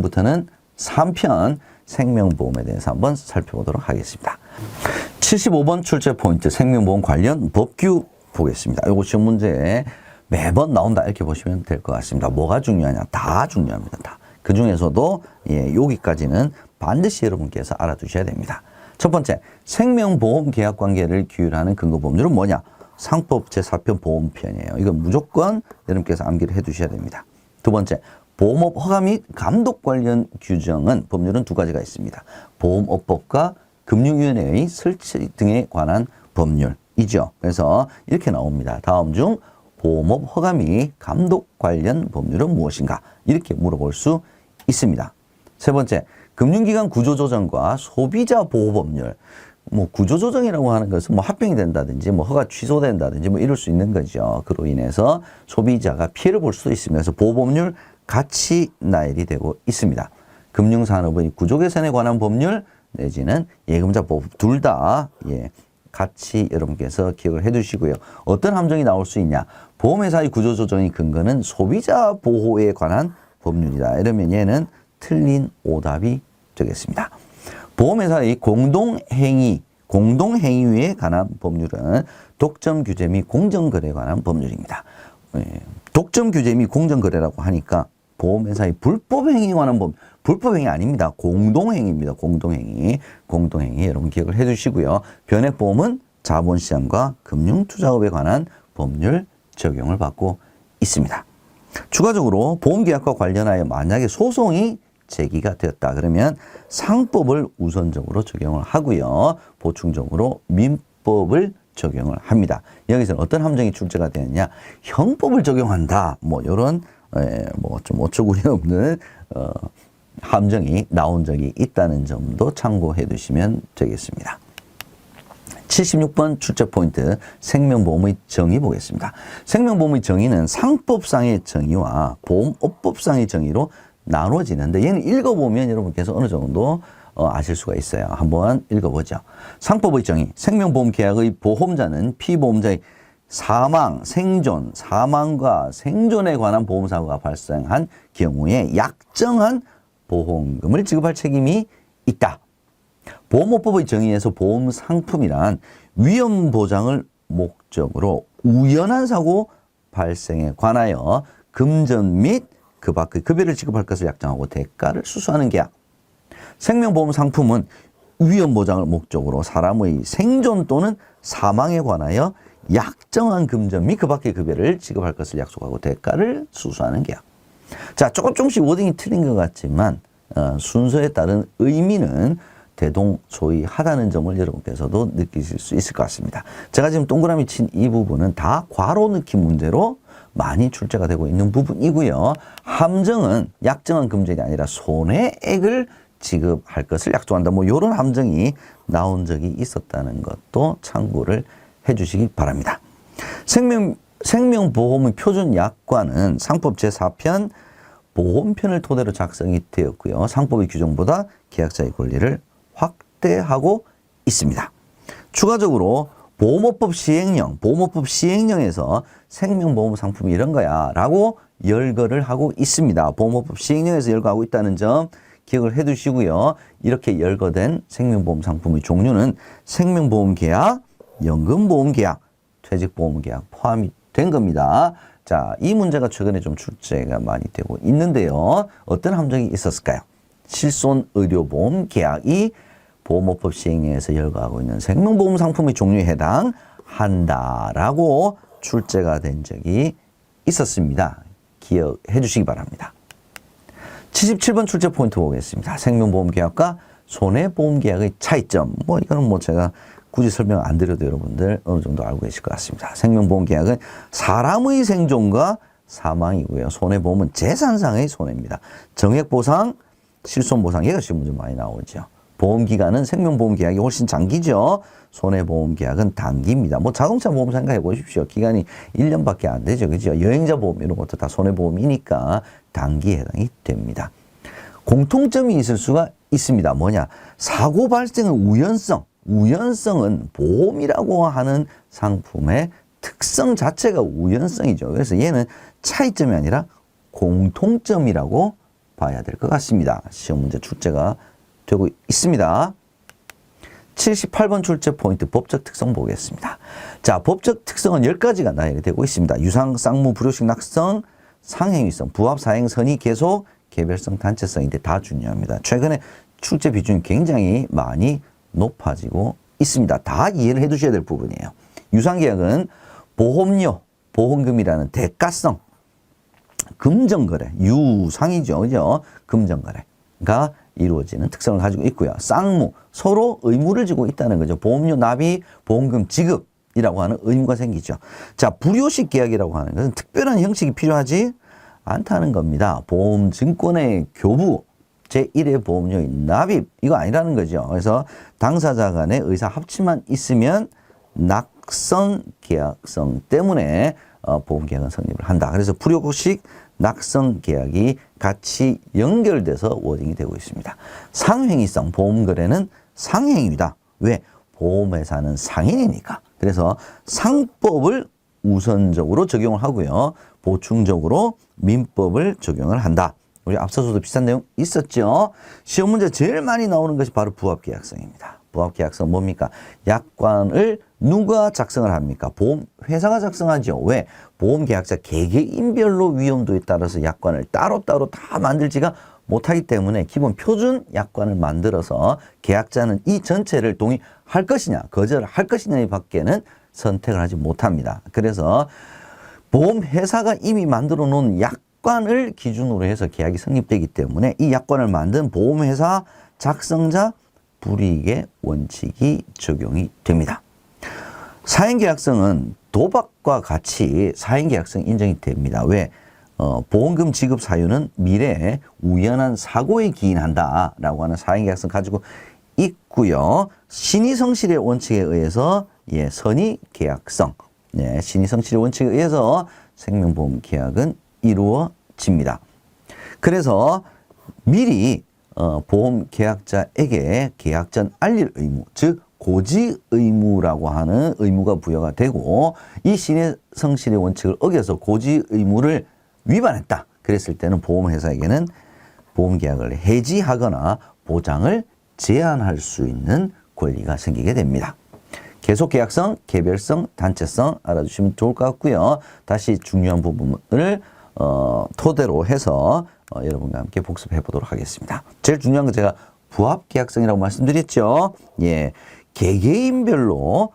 지금부터는 3편 생명보험에 대해서 한번 살펴보도록 하겠습니다. 75번 출제 포인트 생명보험 관련 법규 보겠습니다. 이거 시험 문제에 매번 나온다 이렇게 보시면 될 것 같습니다. 뭐가 중요하냐? 다 중요합니다. 다. 그 중에서도 여기까지는 반드시 여러분께서 알아두셔야 됩니다. 첫 번째, 생명보험 계약관계를 규율하는 근거법률은 뭐냐? 상법 제4편 보험편이에요. 이건 무조건 여러분께서 암기를 해두셔야 됩니다. 두 번째, 보험업 허가 및 감독 관련 규정은 법률은 두 가지가 있습니다. 보험업법과 금융위원회의 설치 등에 관한 법률이죠. 그래서 이렇게 나옵니다. 다음 중 보험업 허가 및 감독 관련 법률은 무엇인가? 이렇게 물어볼 수 있습니다. 세 번째, 금융기관 구조조정과 소비자 보호법률. 구조조정이라고 하는 것은 합병이 된다든지 허가 취소된다든지 이럴 수 있는 거죠. 그로 인해서 소비자가 피해를 볼 수도 있습니다. 그래서 보호법률 같이 나열이 되고 있습니다. 금융산업의 구조개선에 관한 법률 내지는 예금자 보호법 둘 다 같이 여러분께서 기억을 해 두시고요. 어떤 함정이 나올 수 있냐? 보험회사의 구조조정의 근거는 소비자 보호에 관한 법률이다. 이러면 얘는 틀린 오답이 되겠습니다. 보험회사의 공동행위에 관한 법률은 독점 규제 및 공정거래에 관한 법률입니다. 독점 규제 및 공정거래라고 하니까 보험회사의 불법행위에 관한 법, 불법행위 아닙니다. 공동행위입니다. 공동행위 여러분 기억을 해 두시고요. 변액보험은 자본시장과 금융투자업에 관한 법률 적용을 받고 있습니다. 추가적으로 보험계약과 관련하여 만약에 소송이 제기가 되었다 그러면 상법을 우선적으로 적용을 하고요. 보충적으로 민법을 적용을 합니다. 여기서는 어떤 함정이 출제가 되느냐? 형법을 적용한다. 이런 좀 어처구니 없는 함정이 나온 적이 있다는 점도 참고해 두시면 되겠습니다. 76번 출제 포인트 생명보험의 정의 보겠습니다. 생명보험의 정의는 상법상의 정의와 보험업법상의 정의로 나눠지는데 얘는 읽어보면 여러분께서 어느 정도 아실 수가 있어요. 한번 읽어보죠. 상법의 정의, 생명보험 계약의 보험자는 피보험자의 사망과 생존에 관한 보험사고가 발생한 경우에 약정한 보험금을 지급할 책임이 있다. 보험업법의 정의에서 보험상품이란 위험보장을 목적으로 우연한 사고 발생에 관하여 금전 및 그 밖의 급여를 지급할 것을 약정하고 대가를 수수하는 계약. 생명보험 상품은 위험보장을 목적으로 사람의 생존 또는 사망에 관하여 약정한 금전 및 그 밖의 급여를 지급할 것을 약속하고 대가를 수수하는 계약. 자, 조금씩 워딩이 틀린 것 같지만 순서에 따른 의미는 대동소이하다는 점을 여러분께서도 느끼실 수 있을 것 같습니다. 제가 지금 동그라미 친 이 부분은 다 괄호 넣기 문제로 많이 출제가 되고 있는 부분이고요. 함정은 약정한 금전이 아니라 손해액을 지급할 것을 약속한다. 이런 함정이 나온 적이 있었다는 것도 참고를 해 주시기 바랍니다. 생명보험의 표준 약관은 상법 제4편 보험편을 토대로 작성이 되었고요. 상법의 규정보다 계약자의 권리를 확대하고 있습니다. 추가적으로 보험업법 시행령에서 생명보험 상품이 이런 거야 라고 열거를 하고 있습니다. 보험업법 시행령에서 열거하고 있다는 점 기억을 해 두시고요. 이렇게 열거된 생명보험 상품의 종류는 생명보험계약, 연금보험계약, 퇴직보험계약 포함이 된 겁니다. 자, 이 문제가 최근에 좀 출제가 많이 되고 있는데요. 어떤 함정이 있었을까요? 실손의료보험 계약이 보험업법 시행령에서 열거하고 있는 생명보험 상품의 종류에 해당한다라고 출제가 된 적이 있었습니다. 기억해 주시기 바랍니다. 77번 출제 포인트 보겠습니다. 생명보험 계약과 손해보험 계약의 차이점. 이거는 제가 굳이 설명 안 드려도 여러분들 어느 정도 알고 계실 것 같습니다. 생명보험 계약은 사람의 생존과 사망이고요. 손해보험은 재산상의 손해입니다. 정액보상, 실손보상, 얘가 지금 문제 많이 나오죠. 보험기간은 생명보험 계약이 훨씬 장기죠. 손해보험 계약은 단기입니다. 자동차 보험 생각해 보십시오. 기간이 1년밖에 안 되죠. 그죠? 여행자 보험 이런 것도 다 손해보험이니까 단기에 해당이 됩니다. 공통점이 있을 수가 있습니다. 뭐냐? 사고 발생의 우연성은 보험이라고 하는 상품의 특성 자체가 우연성이죠. 그래서 얘는 차이점이 아니라 공통점이라고 봐야 될 것 같습니다. 시험 문제 출제가 되고 있습니다. 78번 출제 포인트 법적 특성 보겠습니다. 자, 법적 특성은 10가지가 나열이 되고 있습니다. 유상, 쌍무, 불효식, 낙성, 상행위성, 부합, 사행, 선의, 계속, 개별성, 단체성인데 다 중요합니다. 최근에 출제 비중이 굉장히 많이 높아지고 있습니다. 다 이해를 해 두셔야 될 부분이에요. 유상계약은 보험료, 보험금이라는 대가성, 금전거래, 유상이죠. 그죠? 금전거래가 이루어지는 특성을 가지고 있고요. 쌍무, 서로 의무를 지고 있다는 거죠. 보험료 납입, 보험금 지급이라고 하는 의무가 생기죠. 자, 불효식 계약이라고 하는 것은 특별한 형식이 필요하지 않다는 겁니다. 보험증권의 교부, 제1의 보험료의 납입, 이거 아니라는 거죠. 그래서 당사자 간의 의사 합치만 있으면 낙성 계약성 때문에 보험계약은 성립을 한다. 그래서 불효식 낙성 계약이 같이 연결돼서 워딩이 되고 있습니다. 상행위성 보험거래는 상행위다. 왜? 보험회사는 상인이니까. 그래서 상법을 우선적으로 적용을 하고요. 보충적으로 민법을 적용을 한다. 우리 앞서서도 비슷한 내용 있었죠. 시험 문제 제일 많이 나오는 것이 바로 부합계약성입니다. 부합계약성 뭡니까? 약관을 누가 작성을 합니까? 보험회사가 작성하죠. 왜? 보험계약자 개개인별로 위험도에 따라서 약관을 따로따로 다 만들지가 못하기 때문에 기본 표준 약관을 만들어서 계약자는 이 전체를 동의할 것이냐 거절할 것이냐에 밖에는 선택을 하지 못합니다. 그래서 보험회사가 이미 만들어 놓은 약관을 기준으로 해서 계약이 성립되기 때문에 이 약관을 만든 보험회사 작성자 불이익의 원칙이 적용이 됩니다. 사행계약성은 도박과 같이 사행계약성 인정이 됩니다. 왜? 보험금 지급 사유는 미래에 우연한 사고에 기인한다라고 하는 사행계약성 가지고 있고요. 신의성실의 원칙에 의해서 선의계약성, 신의성실의 원칙에 의해서 생명보험 계약은 이루어집니다. 그래서 미리 보험 계약자에게 계약 전 알릴 의무, 즉 고지 의무라고 하는 의무가 부여가 되고 이 신의성실의 원칙을 어겨서 고지 의무를 위반했다. 그랬을 때는 보험회사에게는 보험계약을 해지하거나 보장을 제한할 수 있는 권리가 생기게 됩니다. 계속계약성, 개별성, 단체성 알아주시면 좋을 것 같고요. 다시 중요한 부분을 토대로 해서 여러분과 함께 복습해 보도록 하겠습니다. 제일 중요한 건 제가 부합계약성이라고 말씀드렸죠. 개개인별로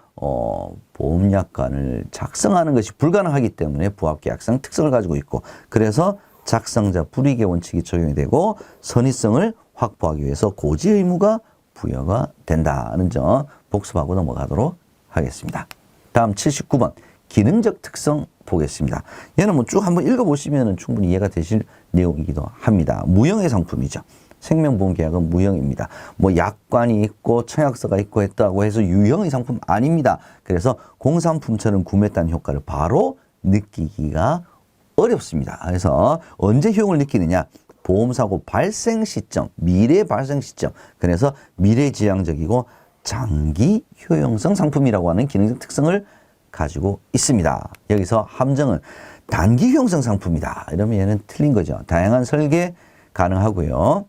보험약관을 작성하는 것이 불가능하기 때문에 부합계약성 특성을 가지고 있고 그래서 작성자 불이익의 원칙이 적용이 되고 선의성을 확보하기 위해서 고지 의무가 부여가 된다는 점 복습하고 넘어가도록 하겠습니다. 다음 79번 기능적 특성 보겠습니다. 얘는 뭐 쭉 한번 읽어보시면 충분히 이해가 되실 내용이기도 합니다. 무형의 상품이죠. 생명보험계약은 무형입니다. 뭐 약관이 있고 청약서가 있고 했다고 해서 유형의 상품 아닙니다. 그래서 공산품처럼 구매했다는 효과를 바로 느끼기가 어렵습니다. 그래서 언제 효용을 느끼느냐? 보험사고 발생 시점, 미래 발생 시점. 그래서 미래지향적이고 장기 효용성 상품이라고 하는 기능적 특성을 가지고 있습니다. 여기서 함정은 단기 효용성 상품이다. 이러면 얘는 틀린 거죠. 다양한 설계 가능하고요.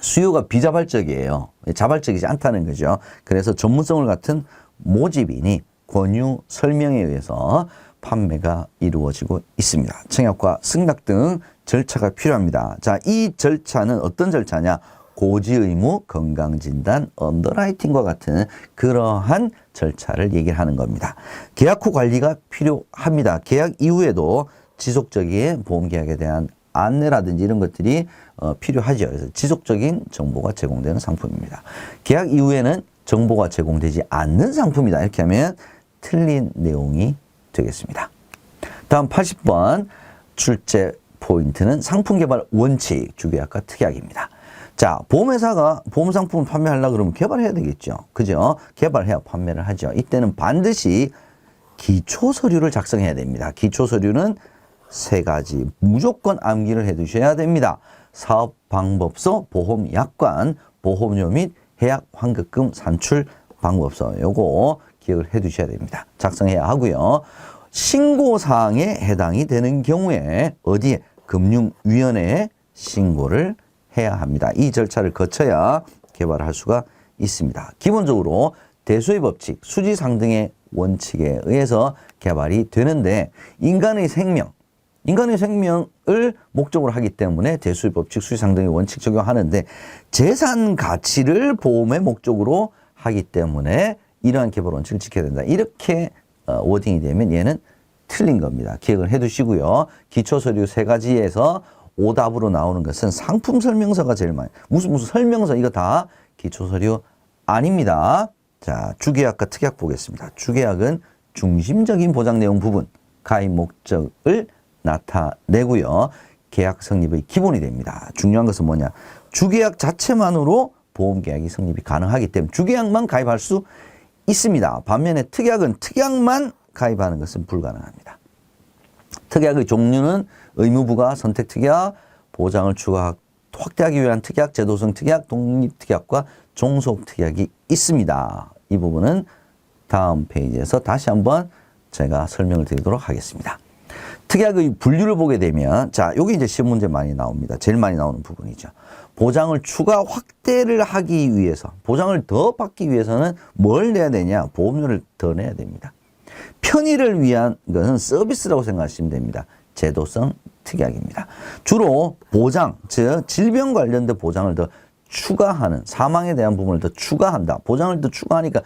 수요가 비자발적이에요. 자발적이지 않다는 거죠. 그래서 전문성을 갖춘 모집인이 권유 설명에 의해서 판매가 이루어지고 있습니다. 청약과 승낙 등 절차가 필요합니다. 자, 이 절차는 어떤 절차냐? 고지 의무, 건강진단, 언더라이팅과 같은 그러한 절차를 얘기를 하는 겁니다. 계약 후 관리가 필요합니다. 계약 이후에도 지속적인 보험계약에 대한 안내라든지 이런 것들이 필요하죠. 그래서 지속적인 정보가 제공되는 상품입니다. 계약 이후에는 정보가 제공되지 않는 상품이다. 이렇게 하면 틀린 내용이 되겠습니다. 다음 80번 출제 포인트는 상품 개발 원칙, 주계약과 특약입니다. 자, 보험회사가 보험상품을 판매하려고 그러면 개발해야 되겠죠. 그죠? 개발해야 판매를 하죠. 이때는 반드시 기초서류를 작성해야 됩니다. 기초서류는 3가지 무조건 암기를 해 두셔야 됩니다. 사업방법서, 보험약관, 보험료 및 해약 환급금 산출 방법서 요거 기억을 해 두셔야 됩니다. 작성해야 하고요. 신고사항에 해당이 되는 경우에 어디에? 금융위원회에 신고를 해야 합니다. 이 절차를 거쳐야 개발을 할 수가 있습니다. 기본적으로 대소의 법칙, 수지상등의 원칙에 의해서 개발이 되는데 인간의 생명을 목적으로 하기 때문에 대소의 법칙, 수지상등의 원칙 적용하는데 재산 가치를 보험의 목적으로 하기 때문에 이러한 개발 원칙을 지켜야 된다. 이렇게 워딩이 되면 얘는 틀린 겁니다. 기억을 해 두시고요. 기초서류 3가지에서 오답으로 나오는 것은 상품 설명서가 제일 많이. 무슨 설명서 이거 다 기초서류 아닙니다. 자, 주계약과 특약 보겠습니다. 주계약은 중심적인 보장 내용 부분, 가입 목적을 나타내고요. 계약 성립의 기본이 됩니다. 중요한 것은 뭐냐? 주계약 자체만으로 보험계약이 성립이 가능하기 때문에 주계약만 가입할 수 있습니다. 반면에 특약은 특약만 가입하는 것은 불가능합니다. 특약의 종류는 의무부가 선택특약, 보장을 확대하기 위한 특약, 제도성 특약, 독립특약과 종속특약이 있습니다. 이 부분은 다음 페이지에서 다시 한번 제가 설명을 드리도록 하겠습니다. 특약의 분류를 보게 되면, 자, 여기 이제 시험 문제 많이 나옵니다. 제일 많이 나오는 부분이죠. 보장을 추가 확대를 하기 위해서, 보장을 더 받기 위해서는 뭘 내야 되냐? 보험료를 더 내야 됩니다. 편의를 위한 것은 서비스라고 생각하시면 됩니다. 제도성 특약입니다. 주로 보장, 즉 질병 관련된 보장을 더 추가하는, 사망에 대한 부분을 더 추가한다. 보장을 더 추가하니까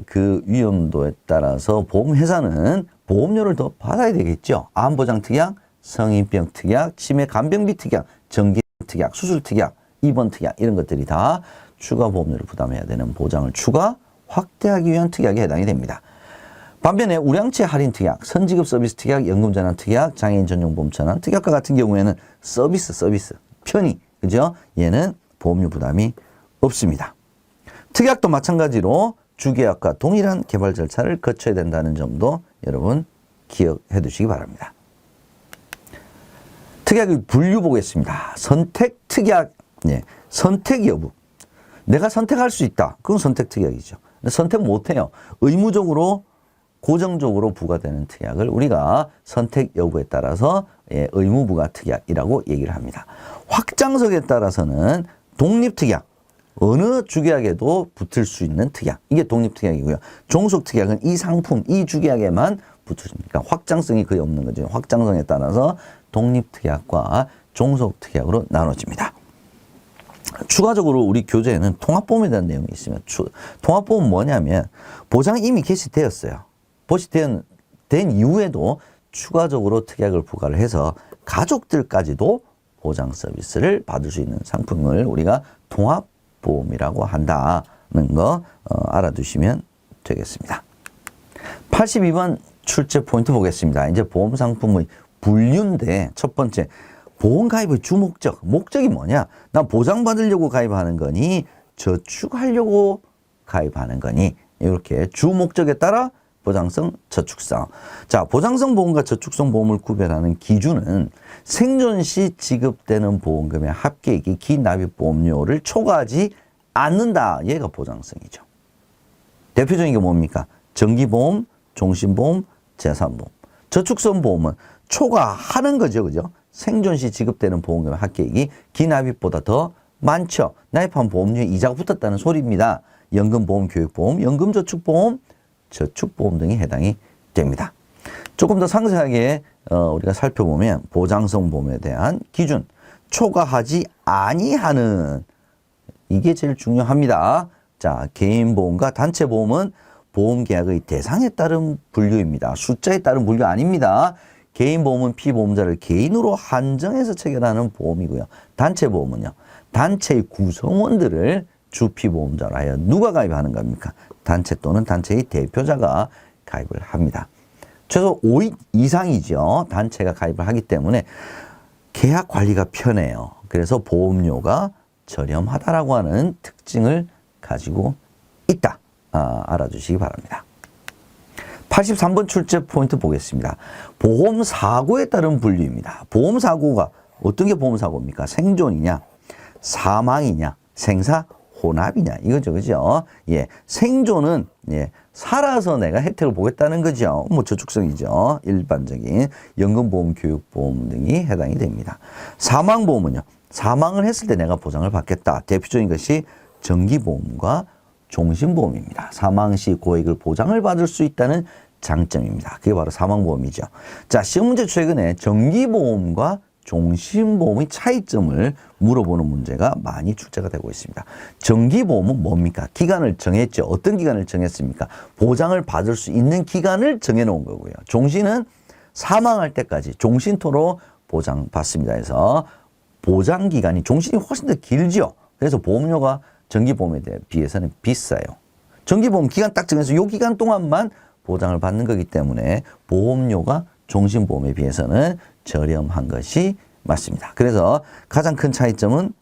그 위험도에 따라서 보험회사는 보험료를 더 받아야 되겠죠. 암보장 특약, 성인병 특약, 치매 간병비 특약, 정기 특약, 수술 특약, 입원 특약 이런 것들이 다 추가 보험료를 부담해야 되는 보장을 추가 확대하기 위한 특약에 해당이 됩니다. 반면에 우량치 할인 특약, 선지급 서비스 특약, 연금전환 특약, 장애인 전용 보험 전환 특약과 같은 경우에는 서비스, 편의, 그죠? 얘는 보험료 부담이 없습니다. 특약도 마찬가지로 주계약과 동일한 개발 절차를 거쳐야 된다는 점도 여러분 기억해 두시기 바랍니다. 특약의 분류 보겠습니다. 선택 특약, 선택 여부. 내가 선택할 수 있다. 그건 선택 특약이죠. 선택 못해요. 의무적으로 고정적으로 부과되는 특약을 우리가 선택 여부에 따라서 의무부과 특약이라고 얘기를 합니다. 확장성에 따라서는 독립특약, 어느 주계약에도 붙을 수 있는 특약, 이게 독립특약이고요. 종속특약은 이 상품, 이 주계약에만 붙으니까 확장성이 거의 없는 거죠. 확장성에 따라서 독립특약과 종속특약으로 나눠집니다. 추가적으로 우리 교재에는 통합보험에 대한 내용이 있으면 통합보험은 뭐냐면 보장이 이미 개시되었어요. 개시된 이후에도 추가적으로 특약을 부과를 해서 가족들까지도 보장 서비스를 받을 수 있는 상품을 우리가 통합보험이라고 한다는 거 알아두시면 되겠습니다. 82번 출제 포인트 보겠습니다. 이제 보험 상품의 분류인데 첫 번째 보험 가입의 주목적, 목적이 뭐냐? 난 보장받으려고 가입하는 거니 저축하려고 가입하는 거니 이렇게 주목적에 따라 보장성, 저축성. 자, 보장성 보험과 저축성 보험을 구별하는 기준은 생존 시 지급되는 보험금의 합계액이 기납입보험료를 초과하지 않는다. 얘가 보장성이죠. 대표적인 게 뭡니까? 정기보험, 종신보험, 재산보험. 저축성 보험은 초과하는 거죠. 그죠? 생존 시 지급되는 보험금의 합계액이 기납입보다 더 많죠. 납입한 보험료에 이자가 붙었다는 소리입니다. 연금보험, 교육보험, 연금저축보험, 저축보험 등이 해당이 됩니다. 조금 더 상세하게 우리가 살펴보면 보장성 보험에 대한 기준, 초과하지 아니하는 이게 제일 중요합니다. 자, 개인보험과 단체보험은 보험계약의 대상에 따른 분류입니다. 숫자에 따른 분류 아닙니다. 개인보험은 피보험자를 개인으로 한정해서 체결하는 보험이고요. 단체보험은요. 단체의 구성원들을 주피보험자로 하여 누가 가입하는 겁니까? 단체 또는 단체의 대표자가 가입을 합니다. 최소 5인 이상이죠. 단체가 가입을 하기 때문에 계약 관리가 편해요. 그래서 보험료가 저렴하다라고 하는 특징을 가지고 있다. 알아주시기 바랍니다. 83번 출제 포인트 보겠습니다. 보험사고에 따른 분류입니다. 보험사고가 어떤 게 보험사고입니까? 생존이냐, 사망이냐, 생사, 혼합이냐 이거죠, 그죠? 예, 생존은 예, 살아서 내가 혜택을 보겠다는 거죠. 뭐 저축성이죠. 일반적인 연금보험, 교육보험 등이 해당이 됩니다. 사망보험은요, 사망을 했을 때 내가 보장을 받겠다. 대표적인 것이 정기보험과 종신보험입니다. 사망 시 고액을 보장을 받을 수 있다는 장점입니다. 그게 바로 사망보험이죠. 자, 시험 문제 최근에 정기보험과 종신보험의 차이점을 물어보는 문제가 많이 출제가 되고 있습니다. 정기보험은 뭡니까? 기간을 정했죠. 어떤 기간을 정했습니까? 보장을 받을 수 있는 기간을 정해놓은 거고요. 종신은 사망할 때까지 종신토로 보장받습니다. 그래서 보장기간이 종신이 훨씬 더 길죠. 그래서 보험료가 정기보험에 비해서는 비싸요. 정기보험 기간 딱 정해서 이 기간 동안만 보장을 받는 거기 때문에 보험료가 종신보험에 비해서는 저렴한 것이 맞습니다. 그래서 가장 큰 차이점은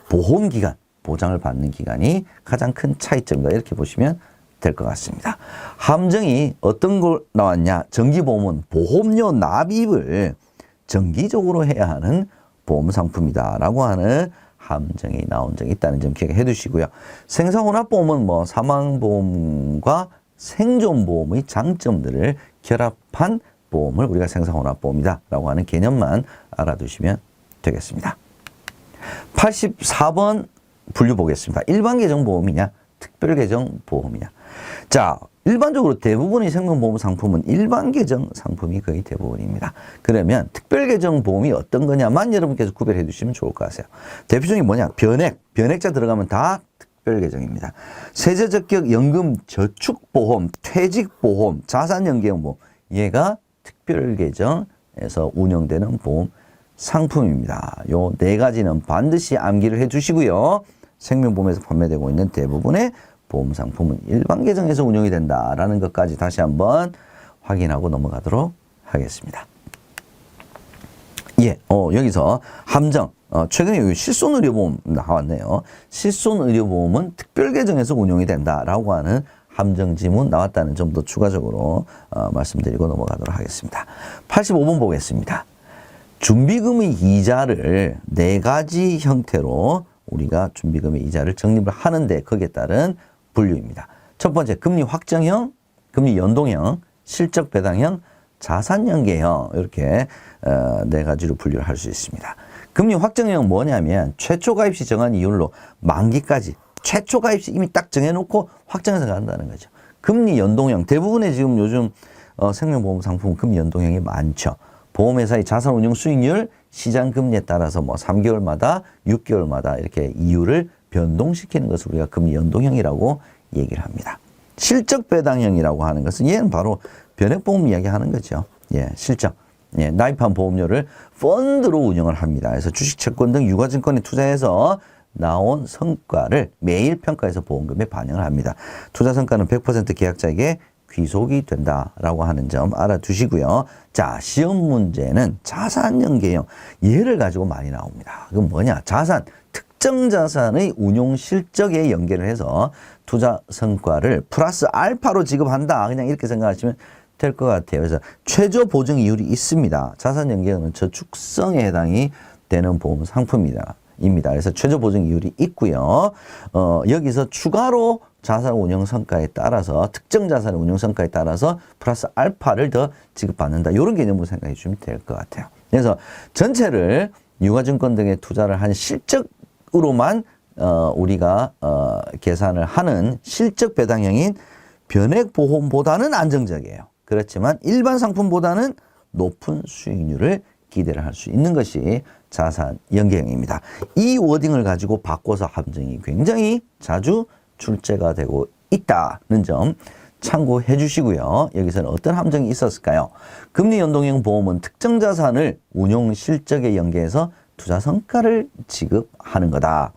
보험기간, 보장을 받는 기간이 가장 큰 차이점이다. 이렇게 보시면 될 것 같습니다. 함정이 어떤 걸 나왔냐? 정기보험은 보험료 납입을 정기적으로 해야 하는 보험상품이다라고 하는 함정이 나온 적이 있다는 점 기억해 두시고요. 생사혼합보험은 뭐 사망보험과 생존보험의 장점들을 결합한 보험을 우리가 생사혼합보험이다라고 하는 개념만 알아두시면 되겠습니다. 84번 분류 보겠습니다. 일반계정보험이냐, 특별계정보험이냐. 자, 일반적으로 대부분의 생명보험 상품은 일반계정 상품이 거의 대부분입니다. 그러면 특별계정보험이 어떤 거냐만 여러분께서 구별해 두시면 좋을 것 같아요. 대표적인 뭐냐? 변액자 들어가면 다 특별계정입니다. 세제적격 연금 저축보험, 퇴직보험, 자산연계보험, 얘가 특별계정에서 운영되는 보험 상품입니다. 요 네 가지는 반드시 암기를 해 주시고요. 생명보험에서 판매되고 있는 대부분의 보험 상품은 일반 계정에서 운영이 된다라는 것까지 다시 한번 확인하고 넘어가도록 하겠습니다. 예, 여기서 함정, 최근에 실손의료보험 나왔네요. 실손의료보험은 특별계정에서 운영이 된다라고 하는 함정 지문 나왔다는 점도 추가적으로 말씀드리고 넘어가도록 하겠습니다. 85번 보겠습니다. 준비금의 이자를 네 가지 형태로 우리가 준비금의 이자를 적립을 하는데 거기에 따른 분류입니다. 첫 번째, 금리 확정형, 금리 연동형, 실적 배당형, 자산연계형 이렇게 네 가지로 분류를 할 수 있습니다. 금리 확정형은 뭐냐면 최초 가입 시 정한 이율로 만기까지 최초 가입 시 이미 딱 정해놓고 확정해서 간다는 거죠. 금리 연동형, 대부분의 지금 요즘 생명보험 상품은 금리 연동형이 많죠. 보험회사의 자산운용 수익률, 시장금리에 따라서 뭐 3개월마다, 6개월마다 이렇게 이율을 변동시키는 것을 우리가 금리 연동형이라고 얘기를 합니다. 실적 배당형이라고 하는 것은 얘는 바로 변액보험 이야기하는 거죠. 예, 실적. 예, 납입한 보험료를 펀드로 운영을 합니다. 그래서 주식, 채권 등 유가증권에 투자해서 나온 성과를 매일 평가해서 보험금에 반영을 합니다. 투자 성과는 100% 계약자에게 귀속이 된다라고 하는 점 알아두시고요. 자, 시험 문제는 자산연계형 얘를 가지고 많이 나옵니다. 그건 뭐냐? 자산, 특정 자산의 운용 실적에 연계를 해서 투자 성과를 플러스 알파로 지급한다. 그냥 이렇게 생각하시면 될 것 같아요. 그래서 최저 보증 이율이 있습니다. 자산연계형은 저축성에 해당이 되는 보험 상품입니다. 그래서 최저 보증 이율이 있고요. 여기서 추가로 자산 운용 성과에 따라서 특정 자산의 운용 성과에 따라서 플러스 알파를 더 지급받는다. 이런 개념으로 생각해 주시면 될 것 같아요. 그래서 전체를 유가증권 등에 투자를 한 실적으로만 우리가 계산을 하는 실적 배당형인 변액보험보다는 안정적이에요. 그렇지만 일반 상품보다는 높은 수익률을 기대를 할 수 있는 것이 자산연계형입니다. 이 워딩을 가지고 바꿔서 함정이 굉장히 자주 출제가 되고 있다는 점 참고해 주시고요. 여기서는 어떤 함정이 있었을까요? 금리 연동형 보험은 특정 자산을 운용 실적에 연계해서 투자 성과를 지급하는 거다.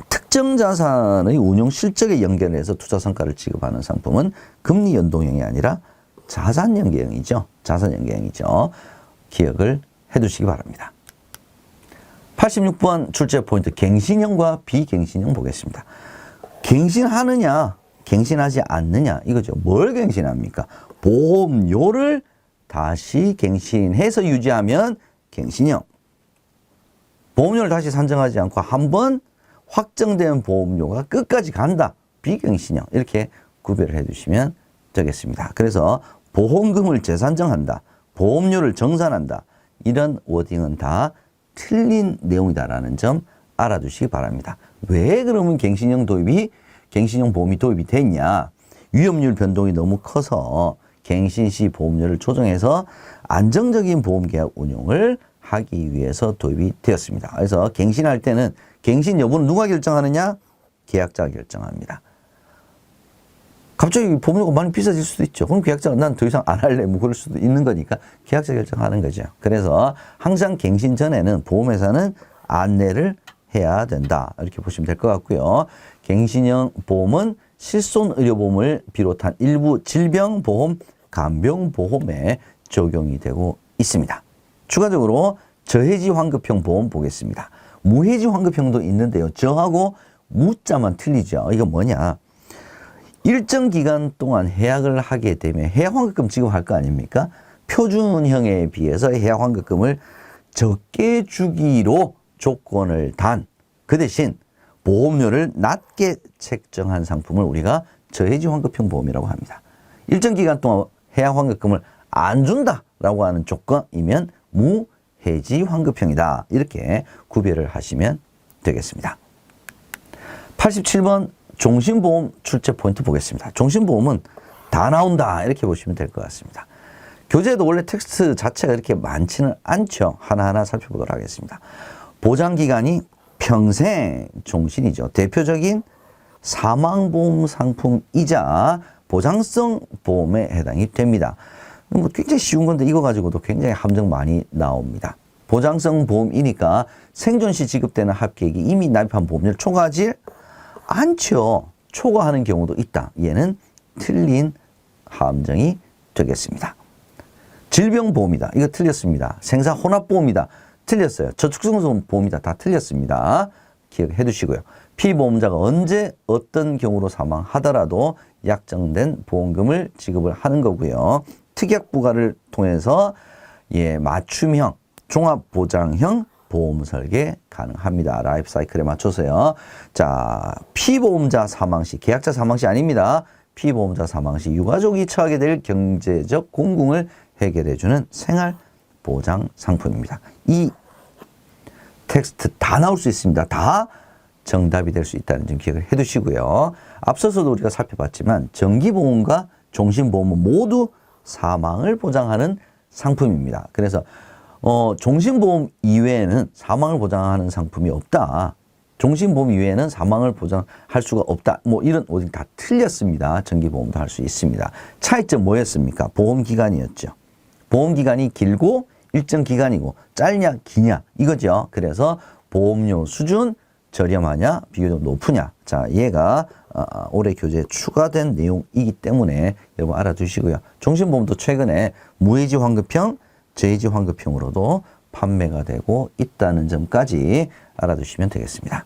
특정 자산의 운용 실적에 연결해서 투자 성과를 지급하는 상품은 금리 연동형이 아니라 자산연계형이죠. 자산연계형이죠. 기억을 해두시기 바랍니다. 86번 출제 포인트, 갱신형과 비갱신형 보겠습니다. 갱신하느냐, 갱신하지 않느냐 이거죠. 뭘 갱신합니까? 보험료를 다시 갱신해서 유지하면 갱신형. 보험료를 다시 산정하지 않고 한번 확정된 보험료가 끝까지 간다. 비갱신형. 이렇게 구별을 해주시면 되겠습니다. 그래서 보험금을 재산정한다. 보험료를 정산한다. 이런 워딩은 다 틀린 내용이다라는 점 알아두시기 바랍니다. 왜 그러면 갱신형 보험이 도입이 됐냐? 위험률 변동이 너무 커서 갱신 시 보험료를 조정해서 안정적인 보험계약 운용을 하기 위해서 도입이 되었습니다. 그래서 갱신할 때는 갱신 여부는 누가 결정하느냐? 계약자가 결정합니다. 갑자기 보험료가 많이 비싸질 수도 있죠. 그럼 계약자가 난 더 이상 안 할래. 뭐 그럴 수도 있는 거니까 계약자 결정하는 거죠. 그래서 항상 갱신 전에는 보험회사는 안내를 해야 된다. 이렇게 보시면 될 것 같고요. 갱신형 보험은 실손의료보험을 비롯한 일부 질병보험, 간병보험에 적용이 되고 있습니다. 추가적으로 저해지 환급형 보험 보겠습니다. 무해지 환급형도 있는데요. 저하고 무자만 틀리죠. 이거 뭐냐? 일정 기간 동안 해약을 하게 되면 해약 환급금 지급할 거 아닙니까? 표준형에 비해서 해약 환급금을 적게 주기로 조건을 단, 그 대신 보험료를 낮게 책정한 상품을 우리가 저해지 환급형 보험이라고 합니다. 일정 기간 동안 해약 환급금을 안 준다라고 하는 조건이면 무해지 환급형이다. 이렇게 구별을 하시면 되겠습니다. 87번 종신보험 출제 포인트 보겠습니다. 종신보험은 다 나온다. 이렇게 보시면 될 것 같습니다. 교재에도 원래 텍스트 자체가 이렇게 많지는 않죠. 하나하나 살펴보도록 하겠습니다. 보장기간이 평생 종신이죠. 대표적인 사망보험 상품이자 보장성 보험에 해당이 됩니다. 뭐 굉장히 쉬운 건데 이거 가지고도 굉장히 함정 많이 나옵니다. 보장성 보험이니까 생존 시 지급되는 합계액이 이미 납입한 보험료를 초과하지 않죠. 초과하는 경우도 있다. 얘는 틀린 함정이 되겠습니다. 질병보험이다. 이거 틀렸습니다. 생사혼합보험이다. 틀렸어요. 저축성보험이다. 다 틀렸습니다. 기억해 두시고요. 피보험자가 언제 어떤 경우로 사망하더라도 약정된 보험금을 지급을 하는 거고요. 특약부가를 통해서 맞춤형, 종합보장형 보험 설계 가능합니다. 라이프 사이클에 맞춰서요. 자, 피보험자 사망 시, 계약자 사망 시 아닙니다. 피보험자 사망 시 유가족이 처하게 될 경제적 공궁을 해결해주는 생활보장 상품입니다. 이 텍스트 다 나올 수 있습니다. 다 정답이 될 수 있다는 점 기억을 해 두시고요. 앞서서도 우리가 살펴봤지만 정기보험과 종신보험은 모두 사망을 보장하는 상품입니다. 그래서 종신보험 이외에는 사망을 보장하는 상품이 없다. 종신보험 이외에는 사망을 보장할 수가 없다. 뭐 이런 오직 다 틀렸습니다. 정기보험도 할 수 있습니다. 차이점 뭐였습니까? 보험기간이었죠. 보험기간이 길고 일정 기간이고 짧냐 기냐 이거죠. 그래서 보험료 수준 저렴하냐 비교적 높으냐. 자, 얘가 올해 교재에 추가된 내용이기 때문에 여러분 알아두시고요. 종신보험도 최근에 무해지 환급형, 저해지 환급형으로도 판매가 되고 있다는 점까지 알아두시면 되겠습니다.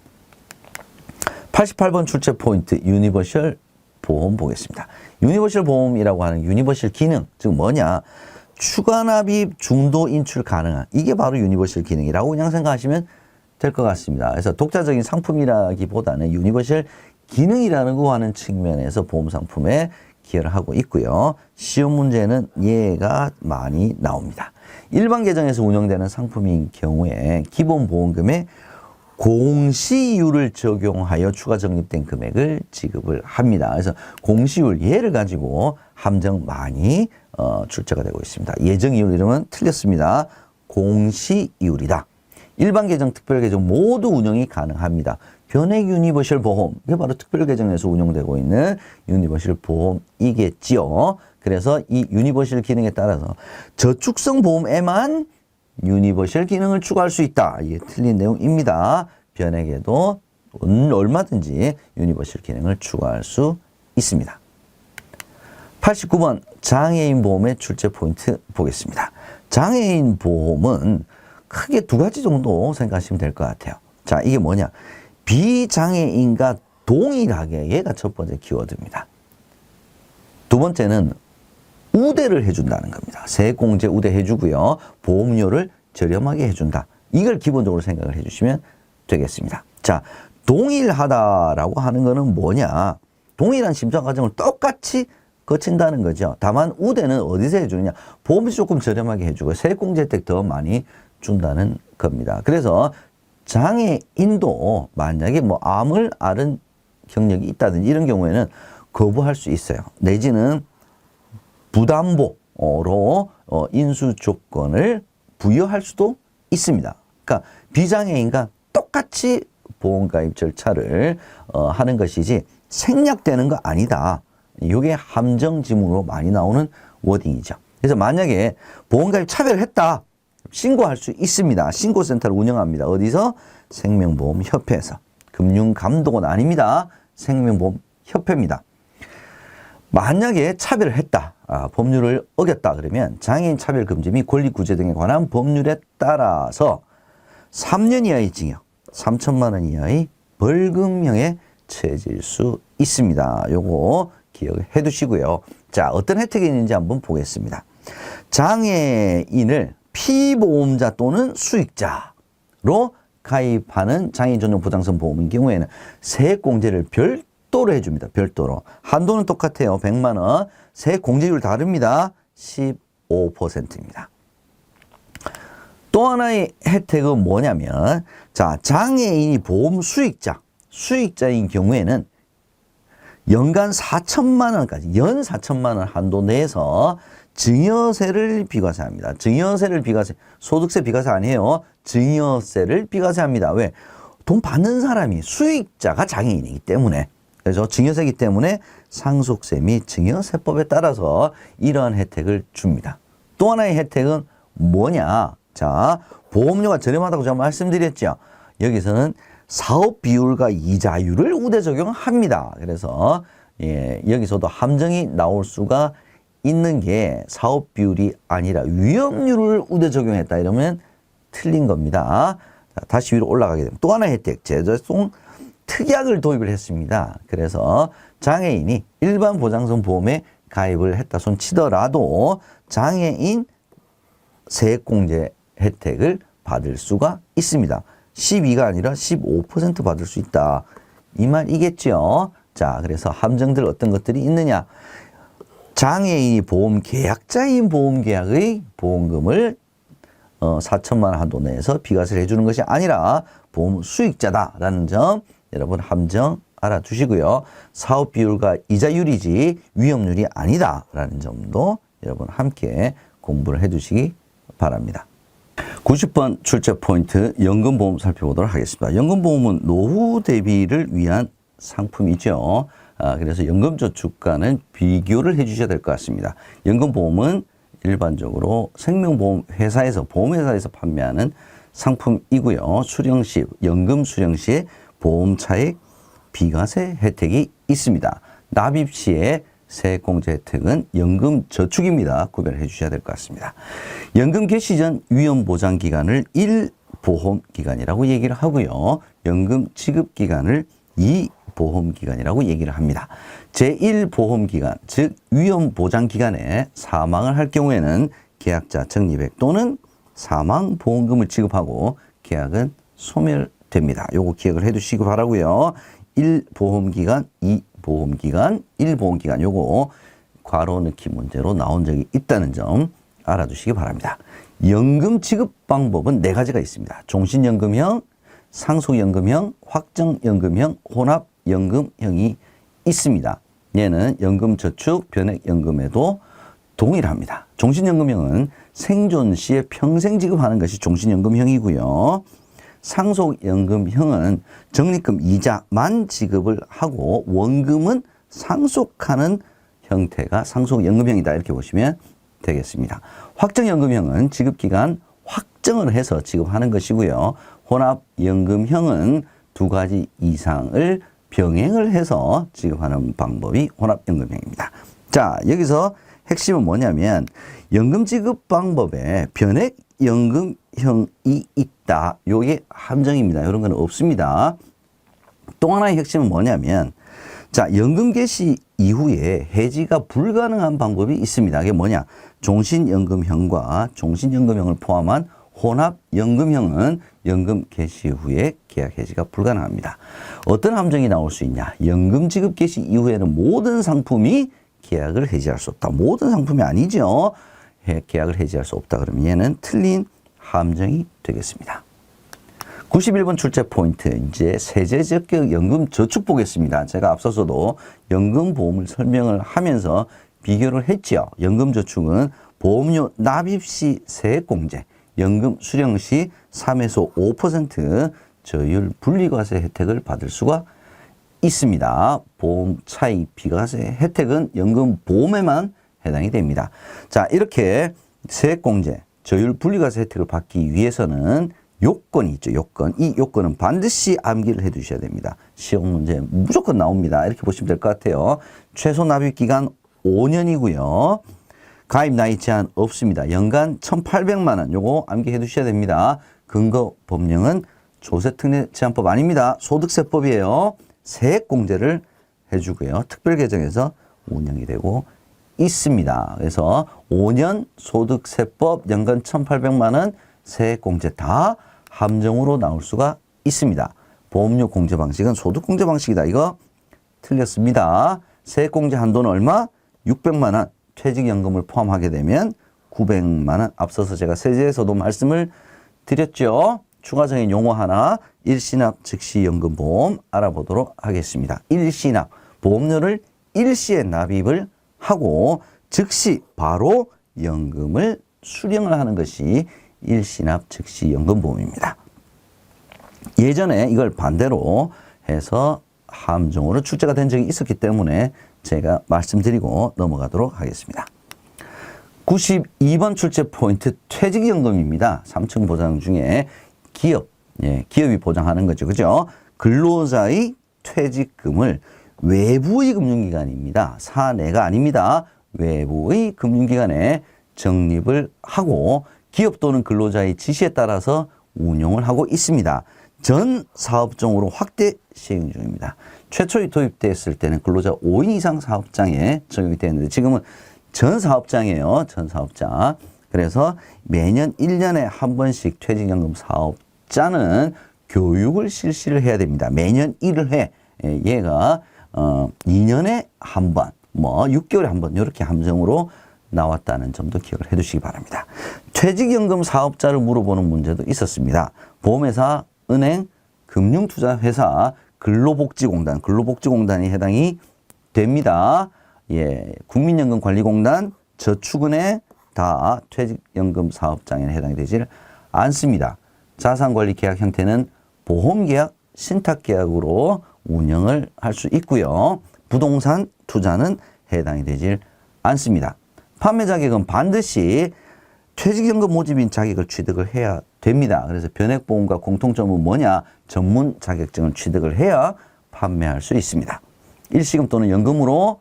88번 출제 포인트 유니버셜 보험 보겠습니다. 유니버셜 보험이라고 하는 유니버셜 기능, 즉 뭐냐? 추가 납입 중도 인출 가능한, 이게 바로 유니버셜 기능이라고 그냥 생각하시면 될 것 같습니다. 그래서 독자적인 상품이라기보다는 유니버셜 기능이라는 거 하는 측면에서 보험 상품에 기여를 하고 있고요. 시험 문제는 얘가 많이 나옵니다. 일반 계정에서 운영되는 상품인 경우에 기본 보험금의 공시율을 적용하여 추가 적립된 금액을 지급을 합니다. 그래서 공시율 얘를 가지고 함정 많이 출제가 되고 있습니다. 예정이율 이름은 틀렸습니다. 공시이율이다. 일반 계정, 특별 계정 모두 운영이 가능합니다. 변액 유니버셜 보험, 이게 바로 특별 계정에서 운영되고 있는 유니버셜 보험이겠지요. 그래서 이 유니버셜 기능에 따라서 저축성 보험에만 유니버셜 기능을 추가할 수 있다. 이게 틀린 내용입니다. 변액에도 얼마든지 유니버셜 기능을 추가할 수 있습니다. 89번 장애인 보험의 출제 포인트 보겠습니다. 장애인 보험은 크게 두 가지 정도 생각하시면 될 것 같아요. 자, 이게 뭐냐? 비장애인과 동일하게, 얘가 첫 번째 키워드입니다. 두 번째는 우대를 해준다는 겁니다. 세액공제 우대 해주고요. 보험료를 저렴하게 해준다. 이걸 기본적으로 생각을 해주시면 되겠습니다. 자, 동일하다라고 하는 거는 뭐냐? 동일한 심사 과정을 똑같이 거친다는 거죠. 다만 우대는 어디서 해주느냐? 보험이 조금 저렴하게 해주고 세액공제 혜택 더 많이 준다는 겁니다. 그래서 장애인도 만약에 뭐 암을 앓은 경력이 있다든지 이런 경우에는 거부할 수 있어요. 내지는 부담보로 인수 조건을 부여할 수도 있습니다. 그러니까 비장애인과 똑같이 보험가입 절차를 하는 것이지 생략되는 거 아니다. 이게 함정지문으로 많이 나오는 워딩이죠. 그래서 만약에 보험가입 차별했다. 신고할 수 있습니다. 신고센터를 운영합니다. 어디서? 생명보험협회에서. 금융감독은 아닙니다. 생명보험협회입니다. 만약에 차별을 했다. 법률을 어겼다. 그러면 장애인 차별금지 및 권리구제 등에 관한 법률에 따라서 3년 이하의 징역, 3천만 원 이하의 벌금형에 처해질 수 있습니다. 요거 기억해 두시고요. 자, 어떤 혜택이 있는지 한번 보겠습니다. 장애인을 피보험자 또는 수익자로 가입하는 장애인 전용 보장성 보험인 경우에는 세액공제를 별도로 해줍니다. 별도로. 한도는 똑같아요. 100만 원. 세액공제율 다릅니다. 15%입니다. 또 하나의 혜택은 뭐냐면, 자, 장애인이 보험 수익자인 경우에는 연간 4천만 원까지, 연 4천만 원 한도 내에서 증여세를 비과세합니다. 증여세를 비과세, 소득세 비과세 아니에요. 증여세를 비과세합니다. 왜? 돈 받는 사람이 수익자가 장애인이기 때문에. 그래서 증여세이기 때문에 상속세 및 증여세법에 따라서 이러한 혜택을 줍니다. 또 하나의 혜택은 뭐냐? 자, 보험료가 저렴하다고 제가 말씀드렸죠. 여기서는 사업 비율과 이자율을 우대 적용합니다. 그래서 여기서도 함정이 나올 수가 있는 게 사업 비율이 아니라 위험률을 우대 적용했다 이러면 틀린 겁니다. 자, 다시 위로 올라가게 되면 또 하나의 혜택, 제도성 특약을 도입을 했습니다. 그래서 장애인이 일반 보장성 보험에 가입을 했다 손 치더라도 장애인 세액공제 혜택을 받을 수가 있습니다. 12가 아니라 15% 받을 수 있다. 이 말이겠죠. 자, 그래서 함정들 어떤 것들이 있느냐. 장애인이 보험 계약자인 보험 계약의 보험금을 4천만 원 한도 내에서 비과세를 해주는 것이 아니라 보험 수익자다라는 점 여러분 함정 알아두시고요. 사업 비율과 이자율이지 위험률이 아니다라는 점도 여러분 함께 공부를 해두시기 바랍니다. 90번 출제 포인트 연금보험 살펴보도록 하겠습니다. 연금보험은 노후 대비를 위한 상품이죠. 그래서 연금저축과는 비교를 해주셔야 될 것 같습니다. 연금보험은 일반적으로 생명보험 회사에서 보험회사에서 판매하는 상품이고요. 수령 시 연금 수령 시에 보험 차익 비과세 혜택이 있습니다. 납입 시에 세액공제 혜택은 연금저축입니다. 구별해 주셔야 될 것 같습니다. 연금 개시 전 위험보장기간을 1보험기간이라고 얘기를 하고요. 연금 지급기간을 2보험기간이라고 얘기를 합니다. 제1보험기간, 즉 위험보장기간에 사망을 할 경우에는 계약자 적립액 또는 사망보험금을 지급하고 계약은 소멸됩니다. 요거 기억을 해 두시기 바라고요. 1보험기간, 2보험기간, 1보험기간 요거 괄호 넣기 문제로 나온 적이 있다는 점 알아두시기 바랍니다. 연금 지급 방법은 4가지가 있습니다. 종신연금형, 상속연금형, 확정연금형, 혼합연금형이 있습니다. 얘는 연금저축, 변액연금에도 동일합니다. 종신연금형은 생존 시에 평생 지급하는 것이 종신연금형이고요. 상속연금형은 적립금 이자만 지급을 하고 원금은 상속하는 형태가 상속연금형이다. 이렇게 보시면 되겠습니다. 확정연금형은 지급기간 확정을 해서 지급하는 것이고요. 혼합연금형은 2가지 이상을 병행을 해서 지급하는 방법이 혼합연금형입니다. 자, 여기서 핵심은 뭐냐면 연금 지급 방법에 변액연금형이 있다. 요게 함정입니다. 이런 건 없습니다. 또 하나의 핵심은 뭐냐면 자, 연금 개시 이후에 해지가 불가능한 방법이 있습니다. 그게 뭐냐? 종신연금형과 종신연금형을 포함한 혼합연금형은 연금 개시 후에 계약 해지가 불가능합니다. 어떤 함정이 나올 수 있냐? 연금 지급 개시 이후에는 모든 상품이 계약을 해지할 수 없다. 모든 상품이 아니죠. 계약을 해지할 수 없다. 그러면 얘는 틀린 함정이 되겠습니다. 91번 출제 포인트, 이제 세제적격 연금 저축 보겠습니다. 제가 앞서서도 연금보험을 설명을 하면서 비교를 했죠. 연금저축은 보험료 납입 시 세액공제, 연금 수령 시 3에서 5% 저율 분리과세 혜택을 받을 수가 있습니다. 보험 차익 비과세 혜택은 연금보험에만 해당이 됩니다. 자, 이렇게 세액공제, 저율 분리과세 혜택을 받기 위해서는 요건이 있죠. 요건. 이 요건은 반드시 암기를 해 두셔야 됩니다. 시험 문제 무조건 나옵니다. 이렇게 보시면 될 것 같아요. 최소 납입 기간 5년이고요. 가입 나이 제한 없습니다. 연간 1,800만 원 요거 암기해 두셔야 됩니다. 근거 법령은 조세특례제한법 아닙니다. 소득세법이에요. 세액공제를 해주고요. 특별개정해서 운영이 되고 있습니다. 그래서 5년 소득세법 연간 1,800만 원 세액공제 다 함정으로 나올 수가 있습니다. 보험료 공제 방식은 소득공제 방식이다. 이거 틀렸습니다. 세액공제 한도는 얼마? 600만 원. 퇴직연금을 포함하게 되면 900만 원. 앞서서 제가 세제에서도 말씀을 드렸죠. 추가적인 용어 하나, 일시납 즉시연금보험 알아보도록 하겠습니다. 일시납, 보험료를 일시에 납입을 하고 즉시 바로 연금을 수령을 하는 것이 일시납 즉시연금보험입니다. 예전에 이걸 반대로 해서 함정으로 출제가 된 적이 있었기 때문에 제가 말씀드리고 넘어가도록 하겠습니다. 92번 출제 포인트 퇴직연금입니다. 3층 보장 중에 기업, 기업이 보장하는 거죠. 그죠? 근로자의 퇴직금을 외부의 금융기관입니다. 사내가 아닙니다. 외부의 금융기관에 적립을 하고 기업 또는 근로자의 지시에 따라서 운용을 하고 있습니다. 전 사업종으로 확대 시행 중입니다. 최초에 도입됐을 때는 근로자 5인 이상 사업장에 적용이 되었는데 지금은 전 사업장이에요. 전 사업장. 그래서 매년 1년에 한 번씩 퇴직연금 사업자는 교육을 실시를 해야 됩니다. 매년 1회. 얘가 2년에 한 번, 6개월에 한 번 이렇게 함정으로 나왔다는 점도 기억을 해 두시기 바랍니다. 퇴직연금 사업자를 물어보는 문제도 있었습니다. 보험회사, 은행, 금융투자회사, 근로복지공단이 해당이 됩니다. 국민연금관리공단, 저축은행 다 퇴직연금 사업장에 해당이 되질 않습니다. 자산관리 계약 형태는 보험계약, 신탁계약으로 운영을 할 수 있고요. 부동산 투자는 해당이 되질 않습니다. 판매 자격은 반드시 퇴직연금 모집인 자격을 취득을 해야 됩니다. 그래서 변액보험과 공통점은 뭐냐? 전문 자격증을 취득을 해야 판매할 수 있습니다. 일시금 또는 연금으로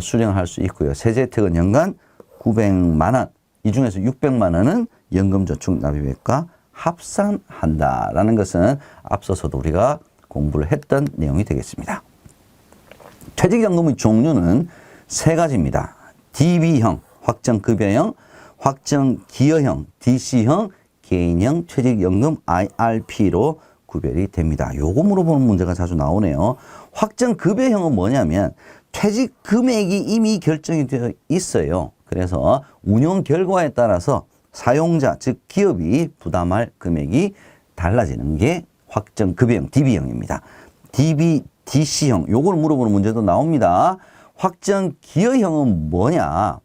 수령을 할 수 있고요. 세제 혜택은 연간 900만 원, 이 중에서 600만 원은 연금저축 납입액과 합산한다라는 것은 앞서서도 우리가 공부를 했던 내용이 되겠습니다. 퇴직연금의 종류는 세 가지입니다. DB형, 확정급여형, 확정기여형, DC형, 개인형 퇴직연금 IRP로 구별이 됩니다. 요거 물어보는 문제가 자주 나오네요. 확정급여형은 뭐냐면 퇴직 금액이 이미 결정이 되어 있어요. 그래서 운용 결과에 따라서 사용자, 즉 기업이 부담할 금액이 달라지는 게 확정급여형, DB형입니다. DC형, 요걸 물어보는 문제도 나옵니다. 확정기여형은 뭐냐?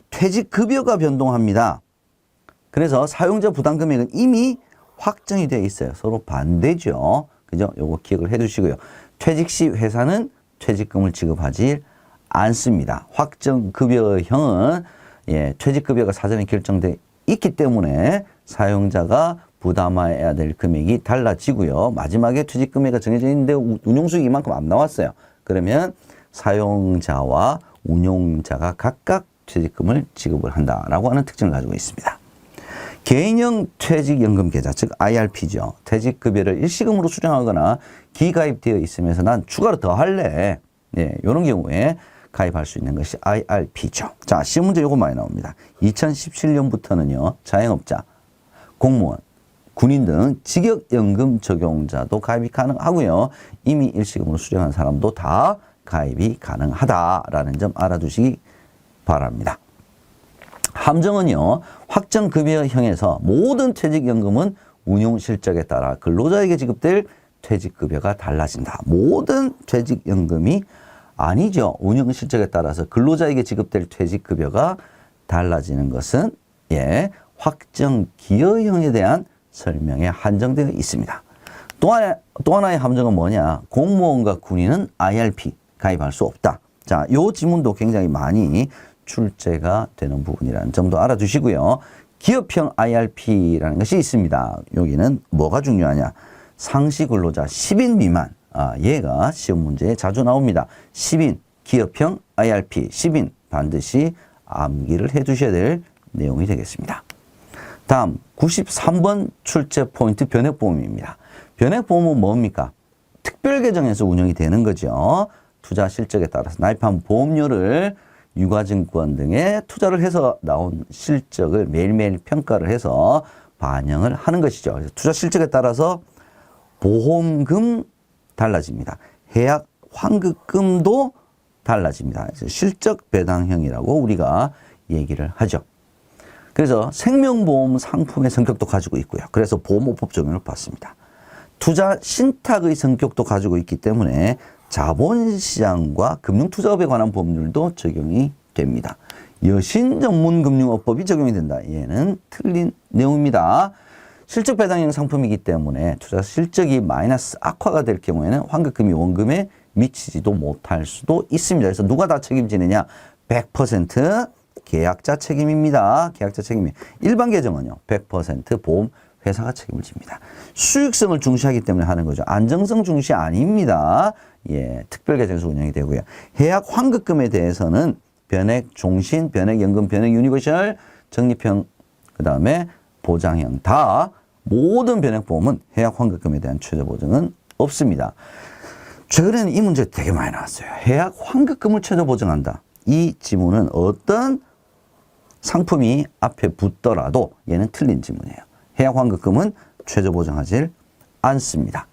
퇴직급여가 변동합니다. 그래서 사용자 부담 금액은 이미 확정이 되어 있어요. 서로 반대죠. 그죠? 요거 기억을 해 두시고요. 퇴직 시 회사는 퇴직금을 지급하지 않습니다. 확정급여형은 퇴직급여가 사전에 결정돼 있기 때문에 사용자가 부담해야 될 금액이 달라지고요. 마지막에 퇴직금액이 정해져 있는데 운용수익이 이만큼 안 나왔어요. 그러면 사용자와 운용자가 각각 퇴직금을 지급을 한다라고 하는 특징을 가지고 있습니다. 개인형 퇴직연금 계좌, 즉 IRP죠. 퇴직급여를 일시금으로 수령하거나 기가입되어 있으면서 난 추가로 더 할래. 이런 경우에 가입할 수 있는 것이 IRP죠. 자, 시험 문제 요거 많이 나옵니다. 2017년부터는요, 자영업자, 공무원, 군인 등 직역연금 적용자도 가입이 가능하고요. 이미 일시금으로 수령한 사람도 다 가입이 가능하다라는 점 알아두시기 바랍니다. 함정은요, 확정급여형에서 모든 퇴직연금은 운용 실적에 따라 근로자에게 지급될 퇴직급여가 달라진다. 모든 퇴직연금이 아니죠. 운용 실적에 따라서 근로자에게 지급될 퇴직급여가 달라지는 것은 확정기여형에 대한 설명에 한정되어 있습니다. 또 하나의 함정은 뭐냐? 공무원과 군인은 IRP 가입할 수 없다. 자, 요 지문도 굉장히 많이 출제가 되는 부분이라는 점도 알아두시고요. 기업형 IRP라는 것이 있습니다. 여기는 뭐가 중요하냐? 상시 근로자 10인 미만. 얘가 시험 문제에 자주 나옵니다. 10인 기업형 IRP 10인 반드시 암기를 해 두셔야 될 내용이 되겠습니다. 다음 93번 출제 포인트 변액보험입니다. 변액보험은 뭡니까? 특별계정에서 운영이 되는 거죠. 투자 실적에 따라서 납입한 보험료를 유가증권 등에 투자를 해서 나온 실적을 매일매일 평가를 해서 반영을 하는 것이죠. 그래서 투자 실적에 따라서 보험금 달라집니다. 해약 환급금도 달라집니다. 그래서 실적 배당형이라고 우리가 얘기를 하죠. 그래서 생명보험 상품의 성격도 가지고 있고요. 그래서 보험업법 적용을 받습니다. 투자 신탁의 성격도 가지고 있기 때문에 자본시장과 금융투자업에 관한 법률도 적용이 됩니다. 여신전문금융업법이 적용이 된다. 얘는 틀린 내용입니다. 실적 배당형 상품이기 때문에 투자 실적이 마이너스 악화가 될 경우에는 환급금이 원금에 미치지도 못할 수도 있습니다. 그래서 누가 다 책임지느냐? 100% 계약자 책임입니다. 계약자 책임이. 일반 계정은요, 100% 보험 회사가 책임을 집니다. 수익성을 중시하기 때문에 하는 거죠. 안정성 중시 아닙니다. 특별 계정에서 운영이 되고요. 해약 환급금에 대해서는 변액 종신, 변액 연금, 변액 유니버셜, 적립형, 그다음에 보장형 다 모든 변액 보험은 해약 환급금에 대한 최저 보증은 없습니다. 최근에는 이 문제 되게 많이 나왔어요. 해약 환급금을 최저 보증한다. 이 지문은 어떤 상품이 앞에 붙더라도 얘는 틀린 지문이에요. 해약 환급금은 최저 보증하지 않습니다.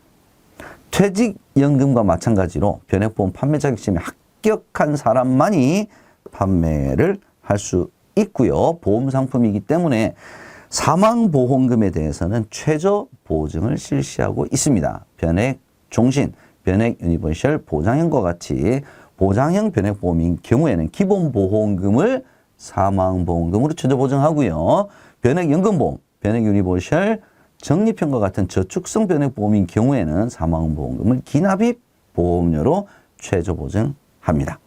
퇴직연금과 마찬가지로 변액보험 판매 자격시험에 합격한 사람만이 판매를 할 수 있고요. 보험 상품이기 때문에 사망보험금에 대해서는 최저 보증을 실시하고 있습니다. 변액 종신, 변액 유니버셜 보장형과 같이 보장형 변액보험인 경우에는 기본보험금을 사망보험금으로 최저 보증하고요. 변액연금보험, 변액 유니버셜, 적립형과 같은 저축성 변액보험인 경우에는 사망보험금을 기납입 보험료로 최저 보증합니다.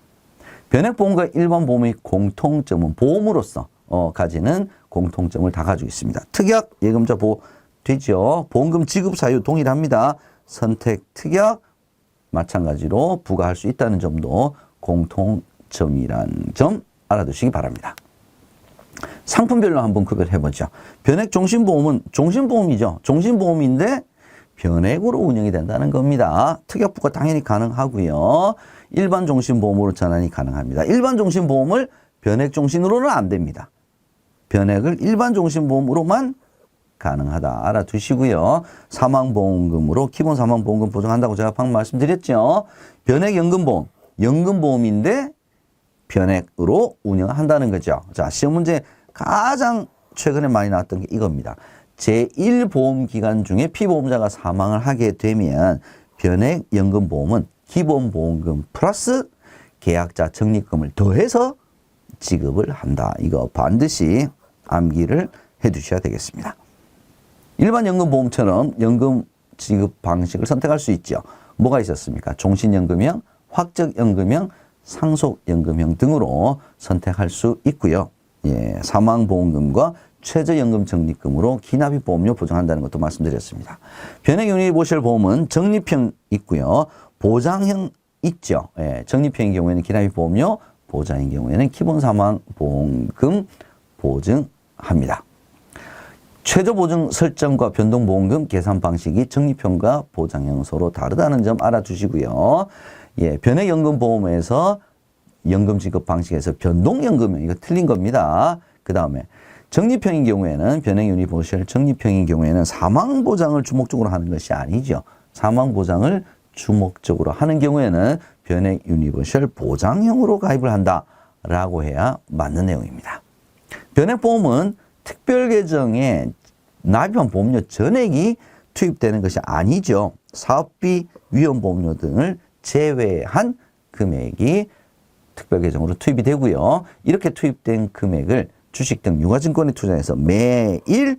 변액보험과 일반 보험의 공통점은 보험으로서 가지는 공통점을 다 가지고 있습니다. 특약 예금자 보호 되죠. 보험금 지급 사유 동일합니다. 선택 특약 마찬가지로 부과할 수 있다는 점도 공통점이라는 점 알아두시기 바랍니다. 상품별로 한번 구별해 보죠. 변액 종신보험은 종신보험이죠. 종신보험인데 변액으로 운영이 된다는 겁니다. 특약 부과 당연히 가능하고요. 일반 종신보험으로 전환이 가능합니다. 일반 종신보험을 변액 종신으로는 안 됩니다. 변액을 일반 종신보험으로만 가능하다. 알아두시고요. 사망보험금으로 기본 사망보험금 보장한다고 제가 방금 말씀드렸죠. 변액연금보험, 연금보험인데 변액으로 운영한다는 거죠. 자, 시험 문제 가장 최근에 많이 나왔던 게 이겁니다. 제1보험기간 중에 피보험자가 사망을 하게 되면 변액연금보험은 기본보험금 플러스 계약자 적립금을 더해서 지급을 한다. 이거 반드시 암기를 해 두셔야 되겠습니다. 일반 연금보험처럼 연금 지급 방식을 선택할 수 있죠. 뭐가 있었습니까? 종신연금형, 확정연금형, 상속연금형 등으로 선택할 수 있고요. 사망보험금과 최저연금 적립금으로 기납입 보험료 보장한다는 것도 말씀드렸습니다. 변액 유니버셜 보험은 적립형 있고요. 보장형 있죠. 적립형인 경우에는 기납입 보험료, 보장인 경우에는 기본 사망보험금 보증합니다. 최저 보증 설정과 변동보험금 계산 방식이 적립형과 보장형 서로 다르다는 점 알아두시고요. 변액연금보험에서 연금 지급 방식에서 변동연금형, 이거 틀린 겁니다. 그 다음에 적립형인 경우에는 변액 유니버셜 적립형인 경우에는 사망 보장을 주목적으로 하는 것이 아니죠. 사망 보장을 주목적으로 하는 경우에는 변액 유니버셜 보장형으로 가입을 한다라고 해야 맞는 내용입니다. 변액보험은 특별 계정에 납입한 보험료 전액이 투입되는 것이 아니죠. 사업비, 위험보험료 등을 제외한 금액이 특별 계정으로 투입이 되고요. 이렇게 투입된 금액을 주식 등 유가증권에 투자해서 매일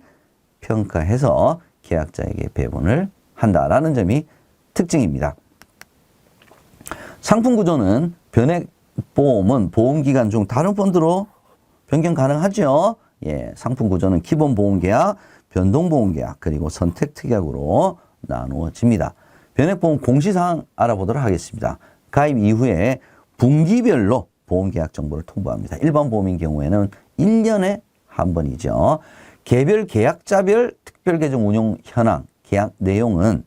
평가해서 계약자에게 배분을 한다라는 점이 특징입니다. 상품 구조는 변액보험은 보험기간 중 다른 펀드로 변경 가능하죠. 예, 상품 구조는 기본 보험계약, 변동보험계약, 그리고 선택특약으로 나누어집니다. 변액보험 공시사항 알아보도록 하겠습니다. 가입 이후에 분기별로 보험계약 정보를 통보합니다. 일반 보험인 경우에는 1년에 한 번이죠. 개별 계약자별 특별계정 운용 현황, 계약 내용은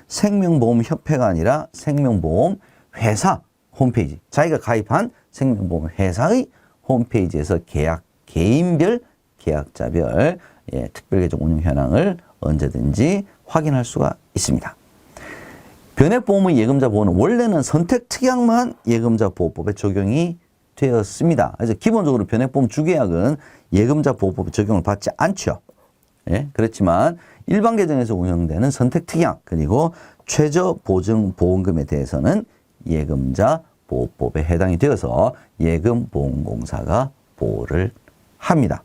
생명보험협회가 아니라 생명보험 회사 홈페이지, 자기가 가입한 생명보험 회사의 홈페이지에서 계약 개인별 계약자별 특별계정 운용 현황을 언제든지 확인할 수가 있습니다. 변액보험의 예금자 보호는 원래는 선택특약만 예금자 보호법에 적용이 되었습니다. 그래서 기본적으로 변액보험 주계약은 예금자 보호법에 적용을 받지 않죠. 예, 그렇지만 일반 계정에서 운영되는 선택특약 그리고 최저보증보험금에 대해서는 예금자 보호법에 해당이 되어서 예금보험공사가 보호를 합니다.